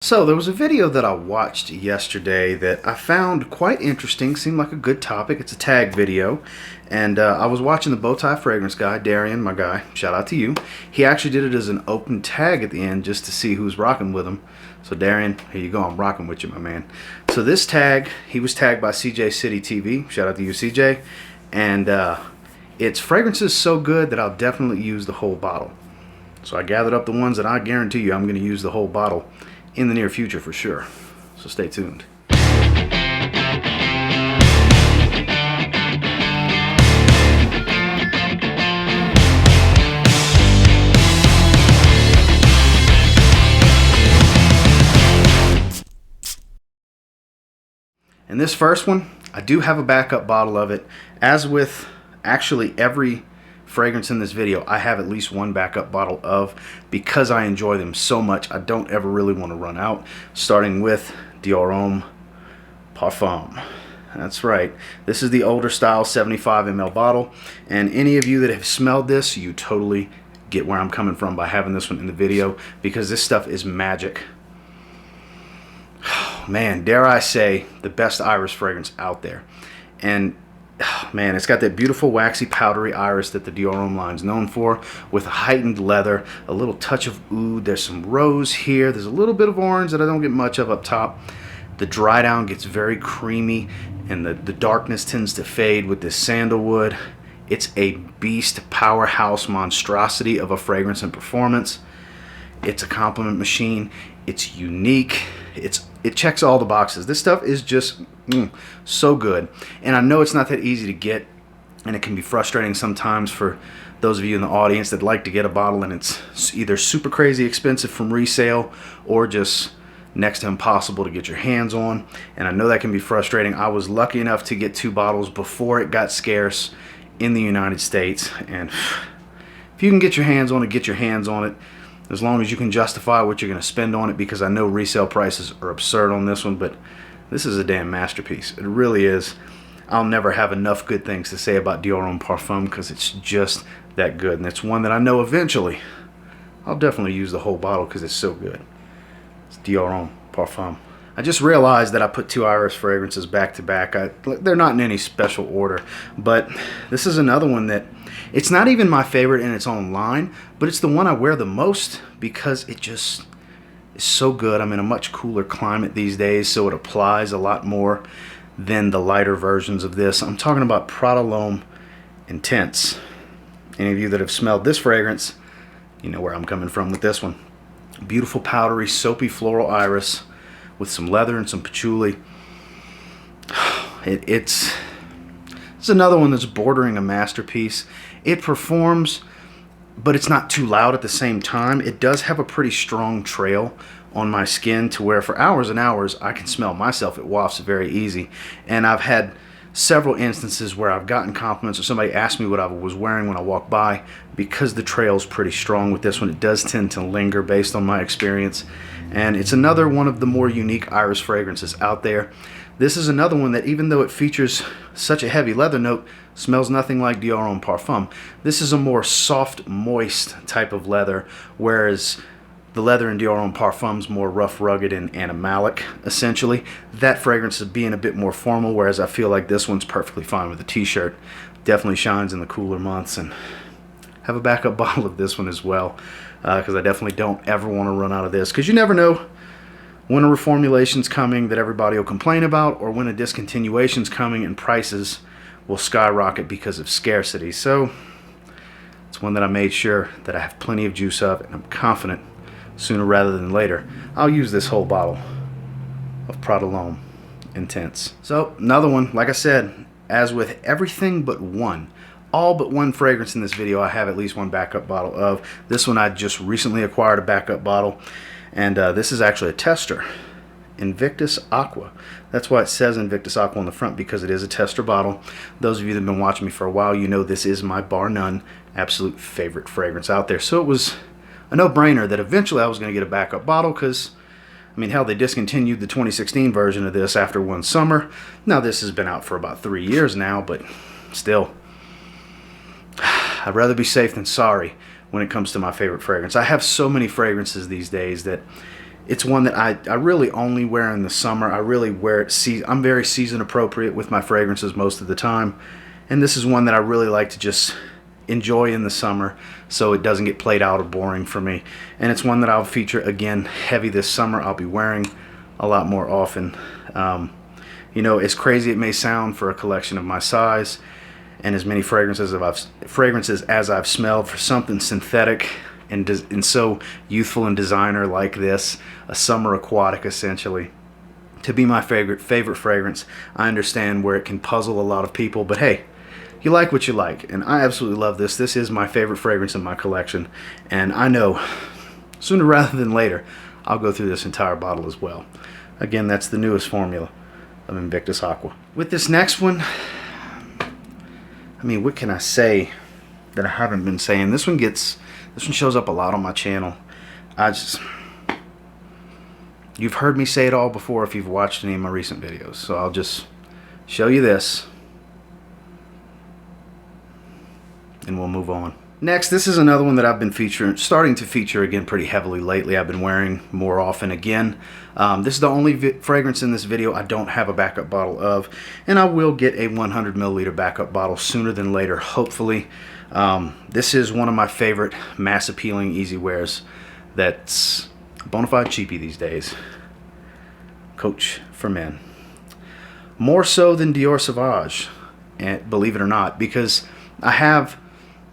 So there was a video that I watched yesterday that I found quite interesting, seemed like a good topic. It's a tag video, and I was watching the Bowtie Fragrance guy, Darian, my guy, shout out to you. He actually did it as an open tag at the end just to see who's rocking with him. So Darian, here you go, I'm rocking with you, my man. So this tag, he was tagged by CJ City TV, shout out to you, CJ, and its fragrance is so good that I'll definitely use the whole bottle. So I gathered up the ones that I guarantee you I'm going to use the whole bottle in the near future for sure. So stay tuned. And this first one, I do have a backup bottle of it. As with actually every fragrance in this video, I have at least one backup bottle of, because I enjoy them so much. I don't ever really want to run out. Starting with DIOR Homme PARFUM. That's right, this is the older style 75 ml bottle, and any of you that have smelled this, you totally get where I'm coming from by having this one in the video, because this stuff is magic. Man, dare I say, the best iris fragrance out there. And man, it's got that beautiful waxy powdery iris that the DIOR Homme line is known for, with a heightened leather, a little touch of oud. There's some rose here. There's a little bit of orange that I don't get much of up top. The dry down gets very creamy, and the darkness tends to fade with this sandalwood. It's a beast powerhouse monstrosity of a fragrance and performance. It's a compliment machine. It's unique. It checks all the boxes. This stuff is just so good. And I know it's not that easy to get, and it can be frustrating sometimes for those of you in the audience that like to get a bottle and it's either super crazy expensive from resale or just next to impossible to get your hands on. And I know that can be frustrating. I was lucky enough to get 2 bottles before it got scarce in the United States. And if you can get your hands on it, get your hands on it. As long as you can justify what you're going to spend on it, because I know resale prices are absurd on this one, but this is a damn masterpiece. It really is. I'll never have enough good things to say about DIOR Homme Parfum, because it's just that good. And it's one that I know eventually I'll definitely use the whole bottle because it's so good. It's DIOR Homme Parfum. I just realized that I put 2 iris fragrances back to back. They're not in any special order, but this is another one that it's not even my favorite in its own line, but it's the one I wear the most because it just is so good. I'm in a much cooler climate these days, so it applies a lot more than the lighter versions of this. I'm talking about PRADA L'Homme Intense. Any of you that have smelled this fragrance, you know where I'm coming from with this one. Beautiful powdery soapy floral iris with some leather and some patchouli. It's another one that's bordering a masterpiece. It performs, but it's not too loud at the same time. It does have a pretty strong trail on my skin to where for hours and hours I can smell myself. It wafts very easy. And I've had several instances where I've gotten compliments or somebody asked me what I was wearing when I walked by, because the trail's pretty strong with this one. It does tend to linger based on my experience. And it's another one of the more unique iris fragrances out there. This is another one that, even though it features such a heavy leather note, smells nothing like DIOR Homme Parfum. This is a more soft, moist type of leather, whereas the leather in DIOR Homme Parfum is more rough, rugged, and animalic, essentially. That fragrance is being a bit more formal, whereas I feel like this one's perfectly fine with a t-shirt. Definitely shines in the cooler months, and have a backup bottle of this one as well, because I definitely don't ever want to run out of this, because you never know when a reformulation's coming that everybody will complain about, or when a discontinuation's coming and prices will skyrocket because of scarcity. So it's one that I made sure that I have plenty of juice of, and I'm confident sooner rather than later I'll use this whole bottle of PRADA L'Homme Intense. So another one, like I said, as with everything but one, all but one fragrance in this video, I have at least one backup bottle of. This one I just recently acquired a backup bottle, and this is actually a tester. INVICTUS AQUA. That's why it says INVICTUS AQUA on the front, because it is a tester bottle. Those of you that have been watching me for a while, you know this is my bar none absolute favorite fragrance out there. So it was a no-brainer that eventually I was going to get a backup bottle, because I mean, hell, they discontinued the 2016 version of this after one summer. Now this has been out for about 3 years now, but still, I'd rather be safe than sorry when it comes to my favorite fragrance. I have so many fragrances these days that It's one that I really only wear in the summer. I really wear it. I'm very season appropriate with my fragrances most of the time. And this is one that I really like to just enjoy in the summer so it doesn't get played out or boring for me. And it's one that I'll feature again heavy this summer. I'll be wearing a lot more often. You know, as crazy it may sound for a collection of my size and as many fragrances as I've smelled, for something synthetic and so youthful and designer like this, a summer aquatic essentially, to be my favorite fragrance, I understand where it can puzzle a lot of people, but hey, you like what you like, and I absolutely love this. This is my favorite fragrance in my collection, and I know sooner rather than later I'll go through this entire bottle as well. Again, that's the newest formula of Invictus Aqua. With this next one, I mean, what can I say that I haven't been saying? This one shows up a lot on my channel. You've heard me say it all before if you've watched any of my recent videos, so I'll just show you this and we'll move on. Next, this is another one that I've been starting to feature again pretty heavily lately. I've been wearing more often again. This is the only fragrance in this video I don't have a backup bottle of, and I will get a 100 milliliter backup bottle sooner than later, hopefully. This is one of my favorite mass appealing easy wears that's a bona fide cheapie these days. Coach for Men. More so than Dior Sauvage, and believe it or not, because I have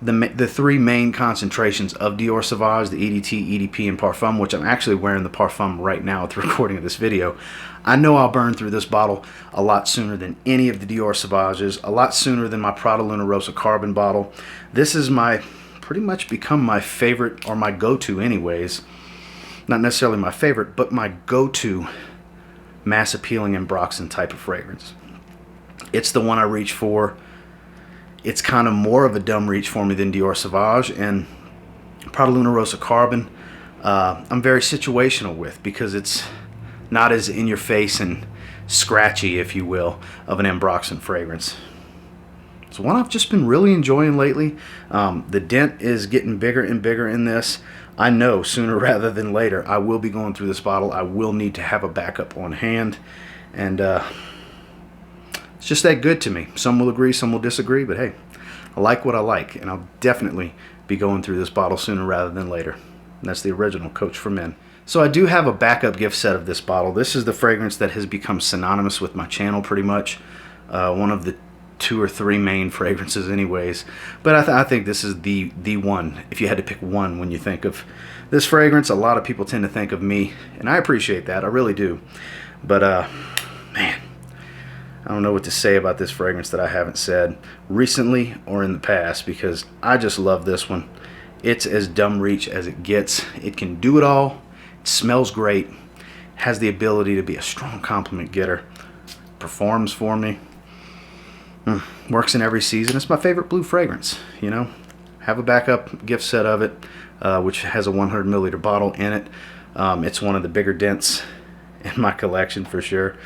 the three main concentrations of Dior Sauvage, the EDT, EDP, and Parfum, which I'm actually wearing the Parfum right now at the recording of this video. I know I'll burn through this bottle a lot sooner than any of the Dior Sauvages, a lot sooner than my Prada Luna Rosa Carbon bottle. This is pretty much become my favorite, or my go-to anyways. Not necessarily my favorite, but my go-to mass appealing ambroxan type of fragrance. It's the one I reach for. It's kind of more of a dumb reach for me than Dior Sauvage, and Prada Luna Rosa Carbon I'm very situational with, because it's not as in your face and scratchy, if you will, of an ambroxan fragrance. It's one I've just been really enjoying lately. The dent is getting bigger and bigger in this. I know sooner rather than later I will be going through this bottle. I will need to have a backup on hand, and it's just that good to me. Some will agree, some will disagree, but hey, I like what I like, and I'll definitely be going through this bottle sooner rather than later. And that's the original Coach for Men. So I do have a backup gift set of this bottle. This is the fragrance that has become synonymous with my channel pretty much. One of the 2 or 3 main fragrances anyways. But I think this is the one. If you had to pick one when you think of this fragrance, a lot of people tend to think of me, and I appreciate that. I really do. But man, I don't know what to say about this fragrance that I haven't said recently or in the past, because I just love this one. It's as dumb reach as it gets. It can do it all. It smells great. Has the ability to be a strong compliment getter. Performs for me. Works in every season. It's my favorite blue fragrance, you know. Have a backup gift set of it, which has a 100 milliliter bottle in it. It's one of the bigger dents in my collection for sure.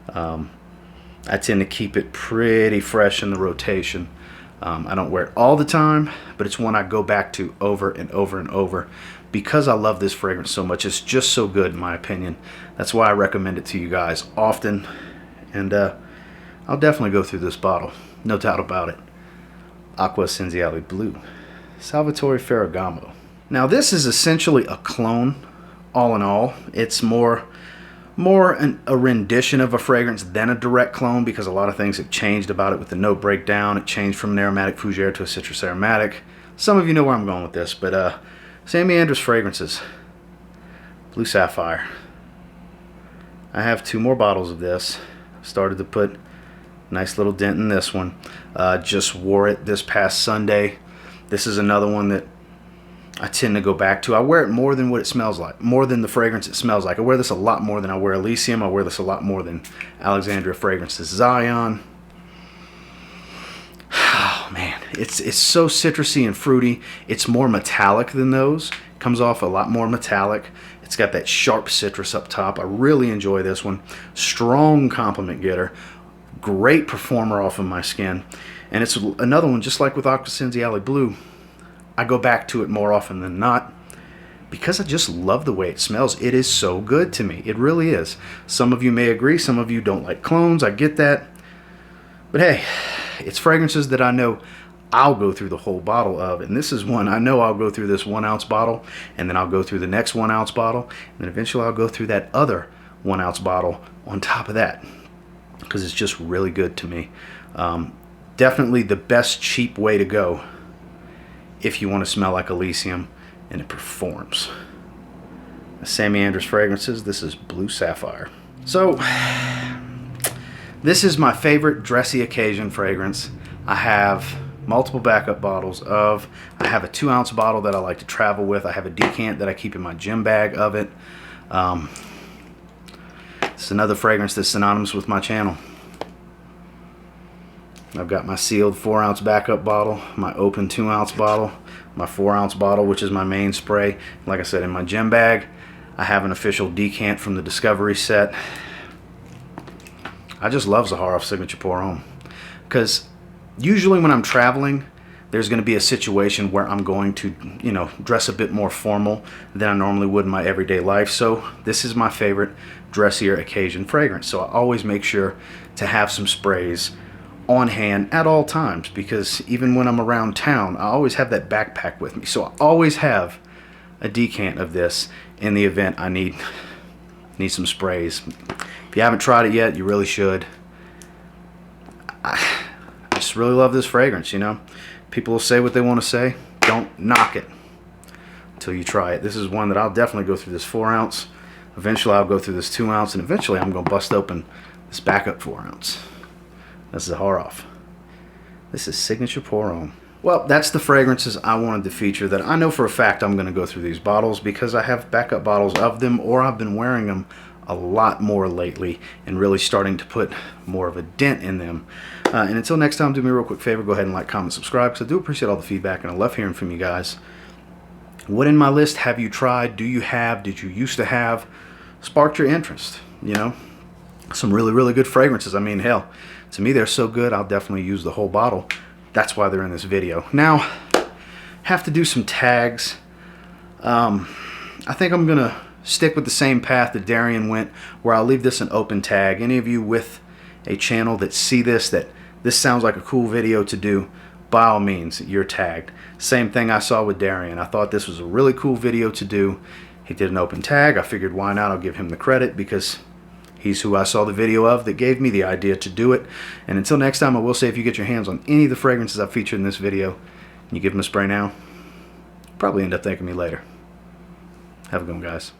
I tend to keep it pretty fresh in the rotation. I don't wear it all the time, but it's one I go back to over and over and over because I love this fragrance so much. It's just so good in my opinion. That's why I recommend it to you guys often, and I'll definitely go through this bottle, no doubt about it. Aqua Essenziale Blue, Salvatore Ferragamo. Now this is essentially a clone, all in all. It's more a rendition of a fragrance than a direct clone, because a lot of things have changed about it with the note breakdown. It changed from an aromatic fougere to a citrus aromatic. Some of you know where I'm going with this, but SAMY ANDRAUS fragrances. Blue Sapphire. I have 2 more bottles of this. Started to put a nice little dent in this one. Just wore it this past Sunday. This is another one that I tend to go back to. I wear it more than what it smells like, more than the fragrance it smells like. I wear this a lot more than I wear Elysium. I wear this a lot more than Alexandria Fragrances Zion. Oh man, it's so citrusy and fruity. It's more metallic than those. It comes off a lot more metallic. It's got that sharp citrus up top. I really enjoy this one. Strong compliment getter. Great performer off of my skin. And it's another one, just like with Aqua Essenziale Blue, I go back to it more often than not because I just love the way it smells. It is so good to me. It really is. Some of you may agree. Some of you don't like clones. I get that. But hey, it's fragrances that I know I'll go through the whole bottle of. And this is one I know I'll go through this 1 ounce bottle. And then I'll go through the next 1 ounce bottle. And then eventually I'll go through that other 1 ounce bottle on top of that. Because it's just really good to me. Definitely the best cheap way to go if you want to smell like Elysium and it performs. SAMY ANDRAUS fragrances. This is Blue Sapphire. So this is my favorite dressy occasion fragrance. I have multiple backup bottles of. I have a 2 ounce bottle that I like to travel with. I have a decant that I keep in my gym bag of it. It's another fragrance that's synonymous with my channel. I've got my sealed 4 ounce backup bottle, my open 2 ounce bottle, my 4 ounce bottle, which is my main spray. Like I said, in my gym bag, I have an official decant from the Discovery set. I just love Zaharoff Signature Pour Homme, because usually when I'm traveling, there's going to be a situation where I'm going to, you know, dress a bit more formal than I normally would in my everyday life. So this is my favorite dressier occasion fragrance. So I always make sure to have some sprays on hand at all times, because even when I'm around town, I always have that backpack with me. So I always have a decant of this in the event I need some sprays. If you haven't tried it yet, you really should. I just really love this fragrance, you know. People will say what they want to say. Don't knock it until you try it. This is one that I'll definitely go through this 4 ounce. Eventually I'll go through this 2 ounce, and eventually I'm going to bust open this backup 4 ounce. That's Zaharoff. This is Signature Pour Homme. Well, that's the fragrances I wanted to feature that I know for a fact I'm going to go through these bottles, because I have backup bottles of them, or I've been wearing them a lot more lately and really starting to put more of a dent in them. And until next time, do me a real quick favor, go ahead and like, comment, subscribe, because I do appreciate all the feedback and I love hearing from you guys. What in my list have you tried? Do you have? Did you used to have? Sparked your interest, you know? Some really, really good fragrances. I mean, hell, to me they're so good I'll definitely use the whole bottle. That's why they're in this video. Now, have to do some tags. I think I'm gonna stick with the same path that Darian went, where I'll leave this an open tag. Any of you with a channel that see this, that this sounds like a cool video to do, by all means, you're tagged. Same thing I saw with Darian. I thought this was a really cool video to do. He did an open tag. I figured why not? I'll give him the credit, because he's who I saw the video of that gave me the idea to do it. And until next time, I will say, if you get your hands on any of the fragrances I've featured in this video and you give them a spray now, you'll probably end up thanking me later. Have a good one, guys.